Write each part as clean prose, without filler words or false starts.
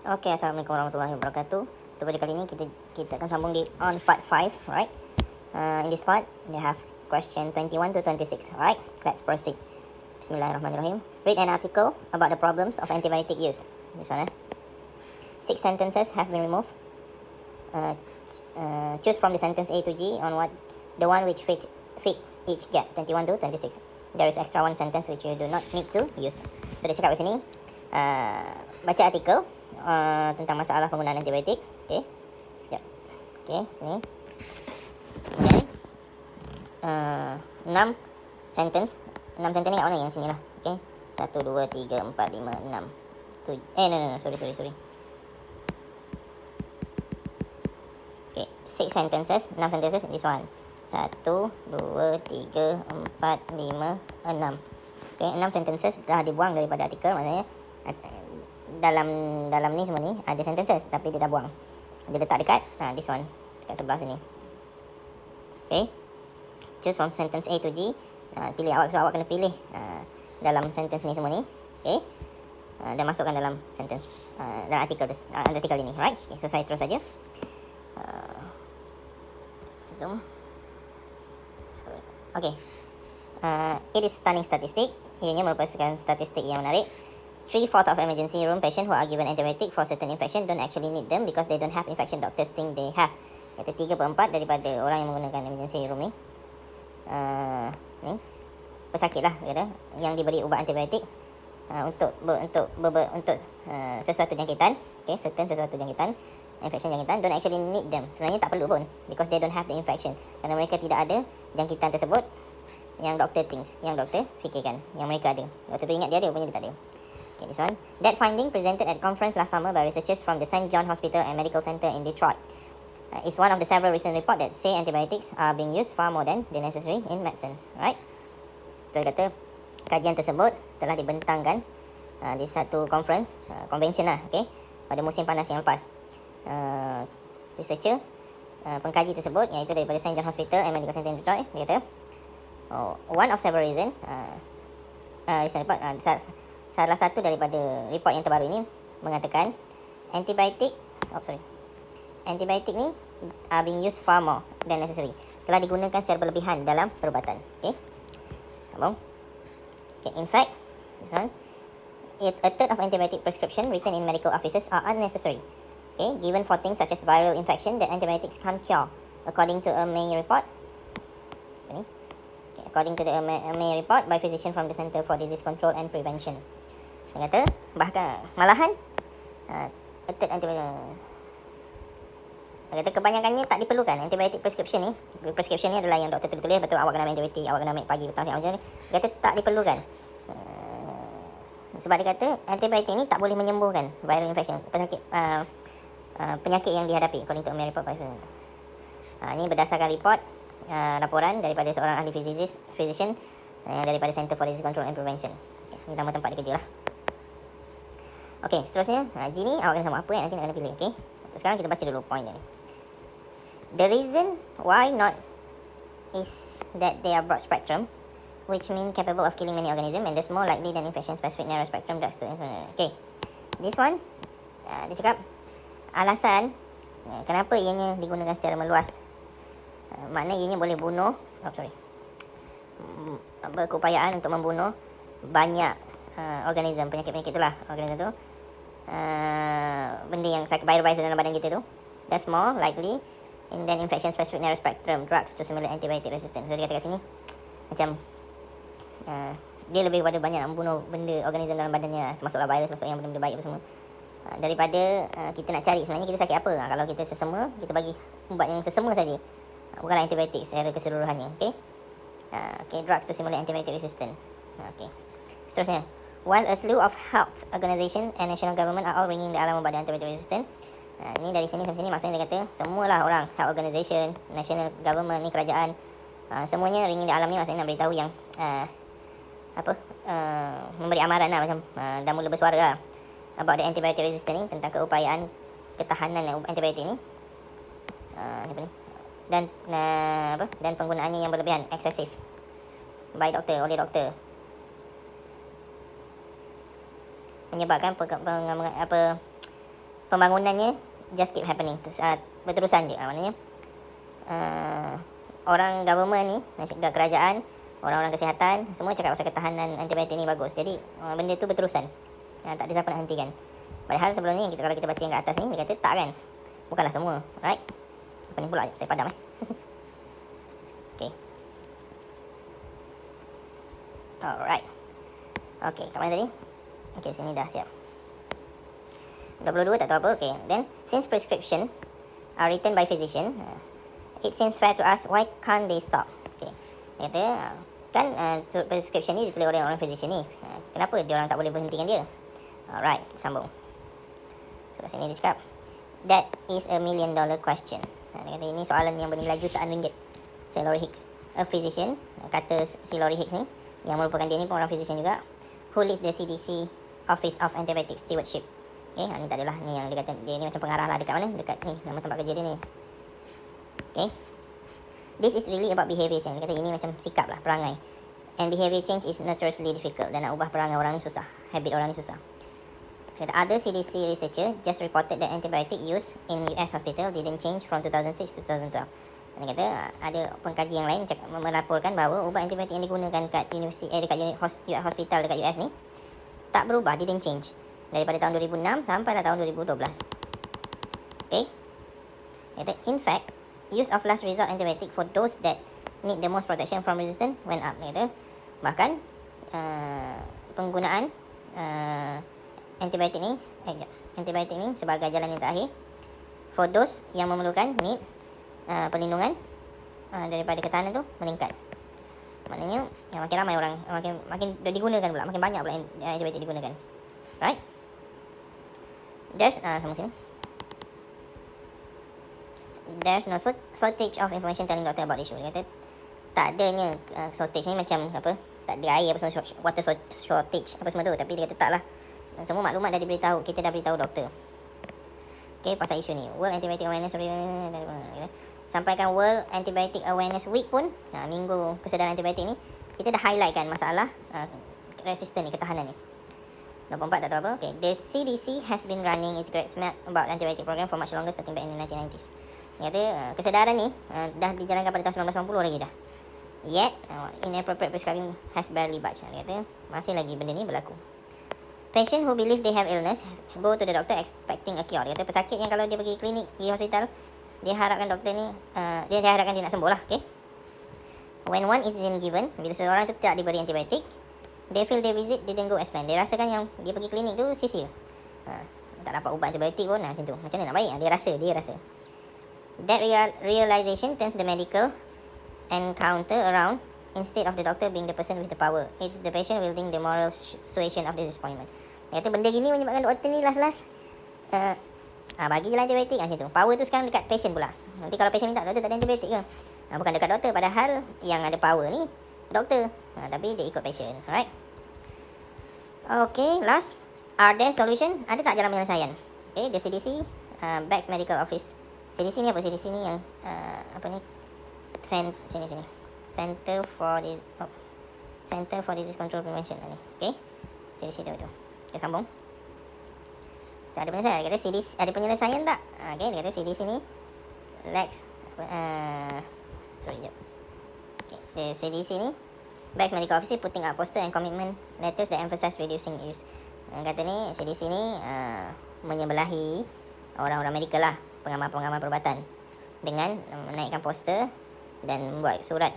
Okay, Assalamualaikum warahmatullahi wabarakatuh. Untuk pada kali ini kita akan sambung di on part 5, right? In this part, they have question 21 to 26, alright? Let's proceed. Bismillahirrahmanirrahim. Read an article about the problems of antibiotic use. This one, 6 sentences have been removed. Choose from the sentence A to G on the one which fits each gap, 21 to 26. There is extra one sentence which you do not need to use. So, dia cakap di sini, baca artikel tentang masalah penggunaan antibiotik. Okay, sekejap. Okay, sini. Kemudian 6 sentence ni kat mana? Yang sini lah. Okay, 1, 2, 3, 4, 5, 6 7. Sorry. Okay, 6 sentences, 6 sentences, this one. 1, 2, 3, 4, 5, 6. Okay, 6 sentences dah dibuang daripada artikel. Maksudnya dalam ni semua ni ada sentences tapi dia dah buang. Dia letak dekat this one, dekat sebelah sini. Okay, choose from sentence A to G. Pilih awak, so awak kena pilih dalam sentence ni semua ni. Okay, dan masukkan dalam sentence dalam artikel ini, right? Okay, so saya terus saja. Okay, it is stunning statistic. Ianya merupakan statistik yang menarik. 3/4 of emergency room patient who are given antibiotic for certain infection don't actually need them because they don't have infection doctors think they have. Kata 3/4 daripada orang yang menggunakan emergency room ni pesakit lah kata, yang diberi ubat antibiotik untuk sesuatu jangkitan, okay, certain sesuatu jangkitan, infection jangkitan, don't actually need them. Sebenarnya tak perlu pun because they don't have the infection, kerana mereka tidak ada jangkitan tersebut yang doktor fikirkan yang mereka ada. Doktor tu ingat dia ada, rupanya dia tak ada. Okay, this one. That finding presented at conference last summer by researchers from the St. John Hospital and Medical Center in Detroit is one of the several recent reports that say antibiotics are being used far more than the necessary in medicines, right? So, kata kajian tersebut telah dibentangkan di satu convention lah, okay, pada musim panas yang lepas. Researcher pengkaji tersebut iaitu daripada St. John Hospital and Medical Center in Detroit, dia kata one of several reason recent report, salah satu daripada report yang terbaru ini mengatakan antibiotik ni are being used far more than necessary, telah digunakan secara berlebihan dalam perubatan. Okay, sambung. Okay, in fact, this one, a third of antibiotic prescription written in medical offices are unnecessary. Okay, given for things such as viral infection that antibiotics can't cure, according to a May report. Okay, according to the May report by physician from the Center for Disease Control and Prevention. Dia kata bahkan malahan antibiotik, dia kata kebanyakannya tak diperlukan antibiotik prescription ni. Prescription ni adalah yang doktor tulis, betul awak kena ambil antibiotik, awak kena ambil pagi, petang, siang, macam ni. Dia kata tak diperlukan. Sebab dia kata antibiotik ni tak boleh menyembuhkan viral infection, penyakit yang dihadapi, according to a May report by ini berdasarkan report laporan daripada seorang ahli physician daripada Center for Disease Control and Prevention. Okay, ini nama tempat dia kerja lah. Okay, seterusnya G ni awak kena sama apa nanti nak kena pilih. Okay, sekarang kita baca dulu point ni. The reason why not is that they are broad spectrum, which mean capable of killing many organisms and thus more likely than infection specific narrow spectrum drugs to. Okay, this one dia cakap alasan kenapa ianya digunakan secara meluas, makna ianya boleh bunuh berkeupayaan untuk membunuh banyak organism, penyakit-penyakit itulah, organism tu, benda yang virus dalam badan kita tu, that's more likely in than infection specific narrow spectrum drugs to stimulate antibiotic resistance. So dia kata kat sini macam dia lebih kepada banyak membunuh benda organism dalam badannya, termasuklah virus, masuk yang benda-benda baik apa semua, daripada kita nak cari sebenarnya kita sakit apa. Kalau kita sesama, kita bagi ubat yang sesama saja, bukanlah antibiotik secara keseluruhannya. Okay, okay, drugs to stimulate antibiotic resistance. Okay, seterusnya, while a slew of health organisation and national government are all ringing the alarm about the antibiotic resistance. Ni dari sini sampai sini maksudnya dia kata semualah orang, health organisation, national government ni, kerajaan, semuanya ringing the alarm ni maksudnya nak beritahu yang memberi amaran lah, macam dah mula bersuara lah about the antibiotic resistance ni, tentang keupayaan ketahanan antibiotik ni, dan penggunaannya yang berlebihan, excessive, oleh doktor, menyebabkan pembangunannya just keep happening, berterusan je. Maknanya orang government ni, kerajaan, orang-orang kesihatan, semua cakap pasal ketahanan antibiotik ni bagus. Jadi benda tu berterusan, tak ada siapa nak hentikan. Padahal sebelum ni kalau kita baca yang kat atas ni, dia kata tak kan, bukanlah semua, right? Apa ni pula, saya padam Okay. Alright. Okay, kat mana tadi? Okay, sini dah siap. 22 tak tahu apa. Okay, then since prescription are written by physician, it seems fair to ask why can't they stop. Okay, dia kata kan prescription ni ditulis oleh orang physician ni, kenapa dia orang tak boleh berhentikan dia? Alright, sambung. So kat sini dia cakap, that is a $1 million question. Dia kata ini soalan yang bernilai jutaan ringgit. Sir Laurie Hicks, a physician, kata si Laurie Hicks ni, yang merupakan dia ni pun orang physician juga, who leads the CDC Office of Antibiotic Stewardship. Okay, ni tak adalah, ni yang dia kata, dia ni macam pengarah lah, dekat mana? Dekat ni, nama tempat kerja dia ni. Okay, this is really about behaviour change. Dia kata ini macam sikap lah, perangai. And behaviour change is notoriously difficult. Dan nak ubah perangai orang ni susah, habit orang ni susah. The other CDC researcher just reported that antibiotic use in US hospital didn't change from 2006 to 2012. Dia kata ada pengkaji yang lain melaporkan bahawa ubat antibiotik yang digunakan kat dekat hospital dekat US ni tak berubah, didn't change, daripada tahun 2006 sampai tahun 2012. Okay. Dia kata in fact, use of last resort antibiotic for those that need the most protection from resistance went up. Dia kata bahkan penggunaan antibiotik ni sebagai jalan yang terakhir for those yang memerlukan need perlindungan daripada ketahanan tu meningkat. Maknanya makin ramai orang, makin digunakan pula, makin banyak pula antibiotik digunakan. Right? There's sama sini. There's no shortage of information telling doctor about the issue. Dia kata tak adanya shortage ni macam apa, tak ada air apa semua, water shortage apa semua tu, tapi dia kata tak lah, semua maklumat dah diberitahu, kita dah beritahu doktor. Okay, pasal isu ni, World Antibiotic Awareness, sampaikan World Antibiotic Awareness Week pun, minggu kesedaran antibiotik ni, kita dah highlightkan masalah resisten ni, ketahanan ni. 24 tak tahu apa. Okay, the CDC has been running its great smart about antibiotic program for much longer, starting back in the 1990s. Dia kata kesedaran ni dah dijalankan pada tahun 1990 lagi dah. Yet inappropriate prescribing has barely budged. Dia kata masih lagi benda ni berlaku. Patient who believe they have illness go to the doctor expecting a cure. Dia kata pesakit yang kalau dia pergi klinik, pergi hospital, dia harapkan doktor ni, dia harapkan dia nak sembuh lah. Okay? When one isn't given, bila seorang tu tidak diberi antibiotik, they feel their visit didn't go as planned. Dia rasakan yang dia pergi klinik tu sia-sia. Tak dapat ubat antibiotik pun, macam tu. Macam mana nak baik? Dia rasa. That realization turns the medical encounter around. Instead of the doctor being the person with the power, it's the patient wielding the moral suasion of the disappointment. Dia kata benda gini menyebabkan doktor ni last bagi je lah antibiotik macam tu. Power tu sekarang dekat patient pula. Nanti kalau patient minta, doktor tak ada antibiotik ke? Bukan dekat doktor, padahal yang ada power ni doktor. Tapi dia ikut patient. Alright. Okay, last. Are there solution? Ada tak jalan penyelesaian? Okay, the CDC backs medical office. CDC ni apa? CDC ni yang apa ni? Sini. Center for Disease Control Prevention ni. Okay, CDC tu. Okay, sambung. Tak ada penyelesaian. Dia kata CDC ada penyelesaian tak? Okay, dia kata CDC ni lacks okay, the CDC ni backs medical officer putting up poster and commitment letters that emphasize reducing use. Kata ni CDC ni menyebelahi orang-orang medical lah, pengamal-pengamal perubatan, dengan menaikkan poster dan membuat surat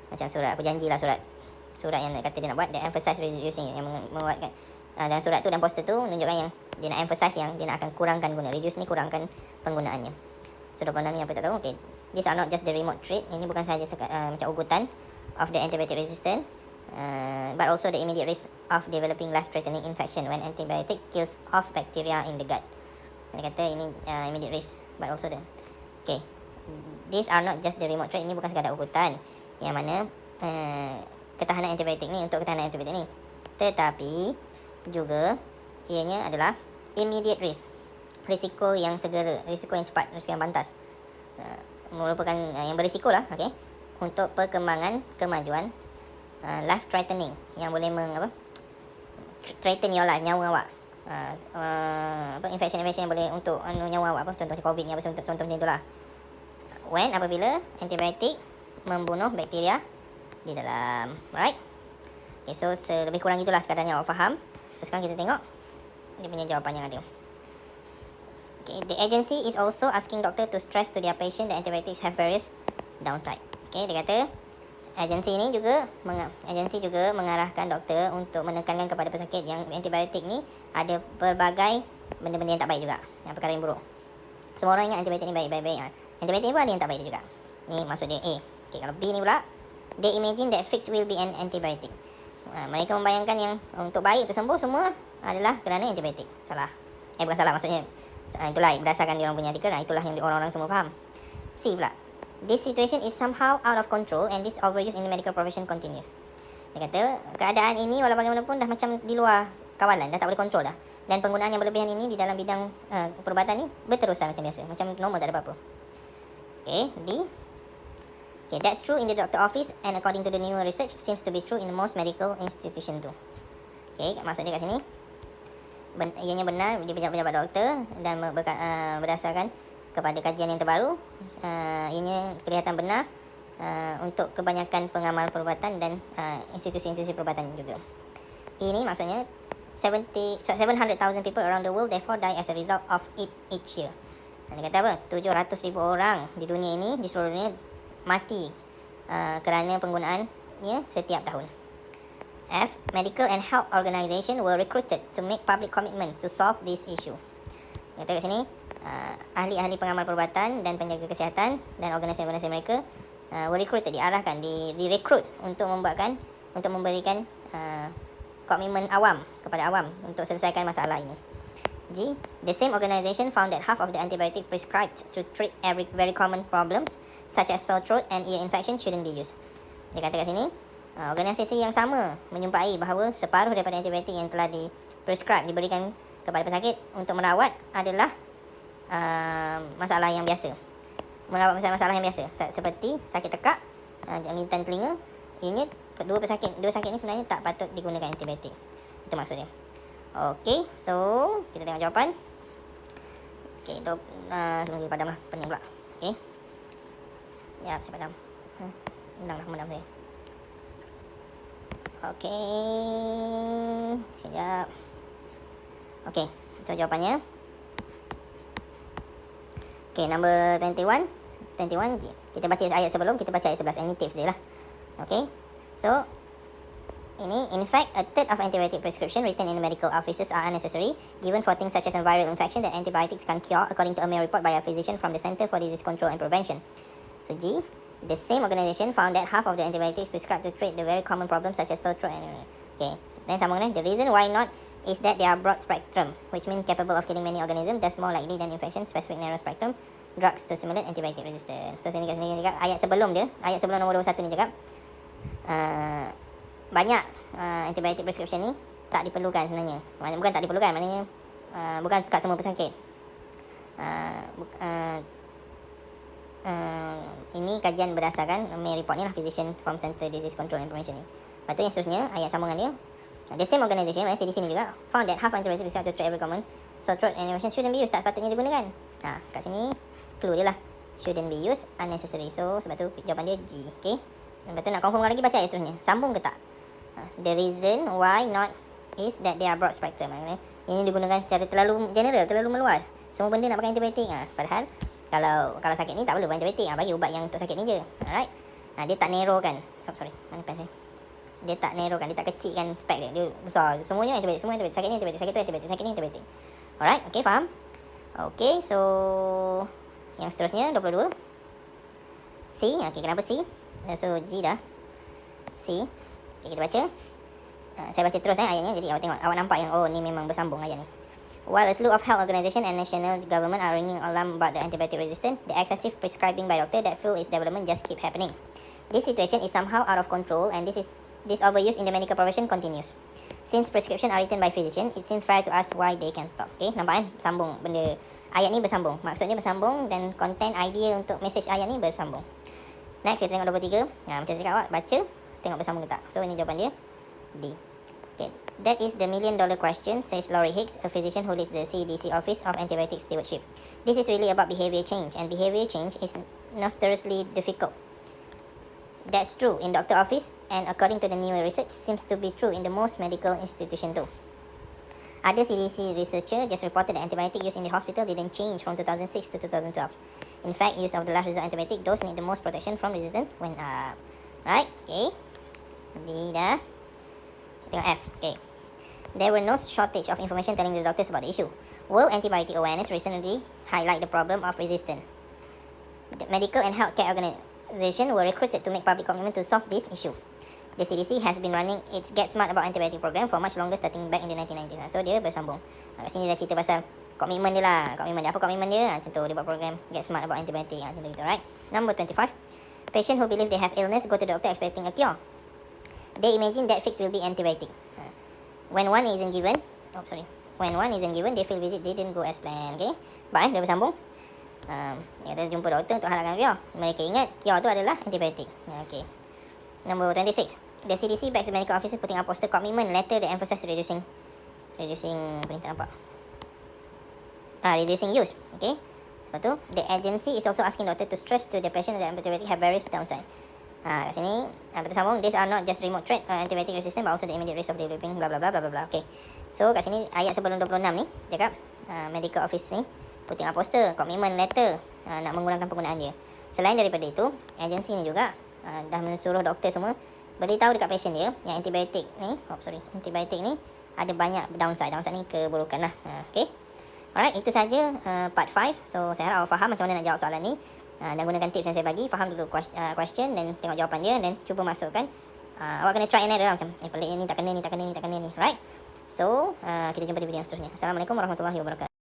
macam surat, aku janjilah, surat yang kata dia nak buat, dia emphasize reducing, yang membuatkan dan surat tu dan poster tu menunjukkan yang dia nak emphasize yang dia nak akan kurangkan guna, reduce ni kurangkan penggunaannya. So 26 ni apa tak tahu. Okay, these are not just the remote threat, ini bukan sahaja macam ugutan of the antibiotic resistant, but also the immediate risk of developing life-threatening infection when antibiotic kills off bacteria in the gut. Dia kata ini immediate risk, but also the okay, these are not just the remote threat, ini bukan sekadar ugutan yang mana ketahanan antibiotik ni, untuk ketahanan antibiotik ni, tetapi juga ianya adalah immediate risk, risiko yang segera, risiko yang cepat, risiko yang pantas, merupakan yang berisiko lah, okay, untuk perkembangan kemajuan life threatening yang boleh threaten your life, nyawa awak, infection yang boleh untuk nyawa awak, contohnya COVID ni, contoh macam itulah. When, apabila antibiotik membunuh bakteria di dalam. Alright. Okay, so lebih kurang itulah sekadarnya awak faham. So sekarang kita tengok dia punya jawapan yang ada. Okay, the agency is also asking doctor to stress to their patient that antibiotics have various downside. Okay, dia kata agensi juga mengarahkan doktor untuk menekankan kepada pesakit yang antibiotik ni ada pelbagai benda-benda yang tak baik juga, yang perkara yang buruk. Semua orang ingat antibiotik ni baik. Antibiotik ni pun ada yang tak baik juga. Ni maksud dia A. Okay, kalau B ni pula, they imagine that fix will be an antibiotic. Mereka membayangkan yang untuk baik, untuk sembuh semua adalah kerana antibiotik. Salah. Bukan salah, maksudnya itulah berdasarkan dia orang punya artikel. Itulah yang orang-orang semua faham. C pula, this situation is somehow out of control and this overuse in the medical profession continues. Dia kata keadaan ini walau bagaimanapun dah macam di luar kawalan, dah tak boleh kontrol dah. Dan penggunaan yang berlebihan ini di dalam bidang perubatan ni berterusan macam biasa, macam normal, tak ada apa-apa. Okay, D. Okay, that's true in the doctor office and according to the newer research seems to be true in most medical institution too. Okay, maksudnya kat sini ianya benar di pejabat-pejabat doktor dan berdasarkan kepada kajian yang terbaru, ianya kelihatan benar untuk kebanyakan pengamal perubatan dan institusi-institusi perubatan juga. Ini maksudnya 700,000 people around the world therefore die as a result of it each year. Dia kata apa? 700,000 orang di dunia ini, di seluruh dunia mati kerana penggunaannya setiap tahun. F. Medical and health organisation were recruited to make public commitments to solve this issue. Kata kat sini, ahli-ahli pengamal perubatan dan penjaga kesihatan dan organisasi-organisasi mereka were recruited, diarahkan, direkrut untuk memberikan komitmen awam kepada awam untuk selesaikan masalah ini. G. The same organisation found that half of the antibiotic prescribed to treat very common problems such as sore throat and ear infection shouldn't be used. Dia kata kat sini, organisasi yang sama menyumpai bahawa separuh daripada antibiotik yang telah diberikan kepada pesakit untuk merawat adalah masalah yang biasa. Merawat masalah yang biasa seperti sakit tekak, jangkitan telinga. Ianya dua sakit ni sebenarnya tak patut digunakan antibiotik. Itu maksudnya. Okey, so kita tengok jawapan. Okey, sebelum kita padam lah, pening pula. Okey. Ya, saya padam. Hilang dah memandam saya. Okey, sekejap. Okey, itu jawapannya. Okey, number 21. Kita baca ayat sebelum, kita baca ayat 11. Ini tips dia lah. Okay, so ini, in fact, a third of antibiotic prescription written in the medical offices are unnecessary, given for things such as a viral infection that antibiotics can cure, according to a Mayo report by a physician from the Center for Disease Control and Prevention. So G, the same organisation found that half of the antibiotics prescribed to treat the very common problems such as sore throat and... Okay, then sambung ni, the reason why not is that they are broad spectrum, which means capable of killing many organisms, thus more likely than infection-specific narrow spectrum drugs to stimulate antibiotic resistance. So sini kat sini cakap, ayat sebelum nombor 21 ni cakap, banyak antibiotik prescription ni tak diperlukan sebenarnya. Bukan tak diperlukan, maknanya bukan kat semua pesakit. Ini kajian berdasarkan May report ni lah, physician from Center Disease Control and Prevention ni. Lepas tu yang seterusnya, ayat sambungan dia, the same organisation, masih di sini juga, found that half antibiotics prescribed to treat every common sore throat and infection shouldn't be used, tak patutnya digunakan. Kat sini clue dia lah, shouldn't be used, unnecessary. So sebab tu jawapan dia G. Okay, lepas tu nak confirm lagi, baca ayat seterusnya, sambung ke tak? The reason why not is that they are broad spectrum. Ini digunakan secara terlalu general, terlalu meluas. Semua benda nak pakai antibiotik. Padahal kalau sakit ni tak perlu antibiotik. Bagi ubat yang untuk sakit ni je. Alright. Dia tak narrowkan. Mana pen saya? Dia tak narrowkan, dia tak kecilkan spek dia. Dia besar. Semuanya antibiotik, semua antibiotik. Sakit ni antibiotik, sakit tu antibiotik, sakit ni antibiotik. Alright, okay, faham? Okay, so yang seterusnya 22. C. Okay, kenapa C? So G dah. C. Okay, kita baca. Saya baca terus ayatnya. Jadi awak tengok, awak nampak yang ni memang bersambung ayat ni. While a slew of health organisation and national government are ringing alarm about the antibiotic resistance, the excessive prescribing by doctor that fuel its development just keep happening. This situation is somehow out of control and this overuse in the medical profession continues. Since prescription are written by physician, it seems fair to ask why they can stop. Okay, nampak kan? Sambung benda. Ayat ni bersambung. Maksudnya bersambung dan content idea untuk message ayat ni bersambung. Next, kita tengok 23. Macam saya cakap awak, baca. Tengok bersambung ke tak. So, ini jawapan dia D. Okay. That is the million-dollar question, says Laurie Hicks, a physician who leads the CDC Office of Antibiotic Stewardship. This is really about behavior change, and behavior change is notoriously difficult. That's true in doctor office, and according to the newer research, seems to be true in the most medical institution too. Other CDC researcher just reported that antibiotic use in the hospital didn't change from 2006 to 2012. In fact, use of the last resort antibiotic dose need the most protection from resistance went up. Right? Okay. D dah. Tengok F. Okay. There were no shortage of information telling the doctors about the issue. World Antibiotic Awareness recently highlighted the problem of resistance. The medical and healthcare organizations were recruited to make public commitment to solve this issue. The CDC has been running its Get Smart About Antibiotic program for much longer, starting back in the 1990s. So dia bersambung. Kat sini dia dah cerita pasal komitmen dia lah. Komitmen dia. Apa komitmen dia? Contoh dia buat program Get Smart About Antibiotic. Contoh gitu, right? Number 25. Patients who believe they have illness go to the doctor expecting a cure. They imagine that fix will be antibiotic. When one isn't given, they feel visit didn't go as planned. Okay? Baik, dia bersambung. Dia kata jumpa doktor untuk harapkan cure. Mereka ingat cure tu adalah antibiotik. Okay. Number 26. The CDC backs the medical officers putting up poster commitment letter that emphasize reducing apa ni tak nampak. Reducing use. Okay. Lepas tu, the agency is also asking doctor to stress to the patient that antibiotic have various downside. Kat sini, betul sambung, these are not just remote threat antibiotic resistance but also the immediate risk of developing blah blah blah blah blah. Okay. So kat sini ayat sebelum 26 ni cakap medical office ni putting up poster commitment letter nak mengurangkan penggunaan dia. Selain daripada itu, agensi ni juga dah mensuruh doktor semua beritahu dekat patient dia yang antibiotik ni ada banyak downside. Downside ni keburukan lah. Okay. Alright, itu saja part 5. So saya harap awak faham macam mana nak jawab soalan ni. Dan gunakan tips yang saya bagi. Faham dulu question dan tengok jawapan dia dan cuba masukkan. Awak kena try and error macam pelik ni tak kena ni. Right. So kita jumpa di video yang seterusnya. Assalamualaikum warahmatullahi wabarakatuh.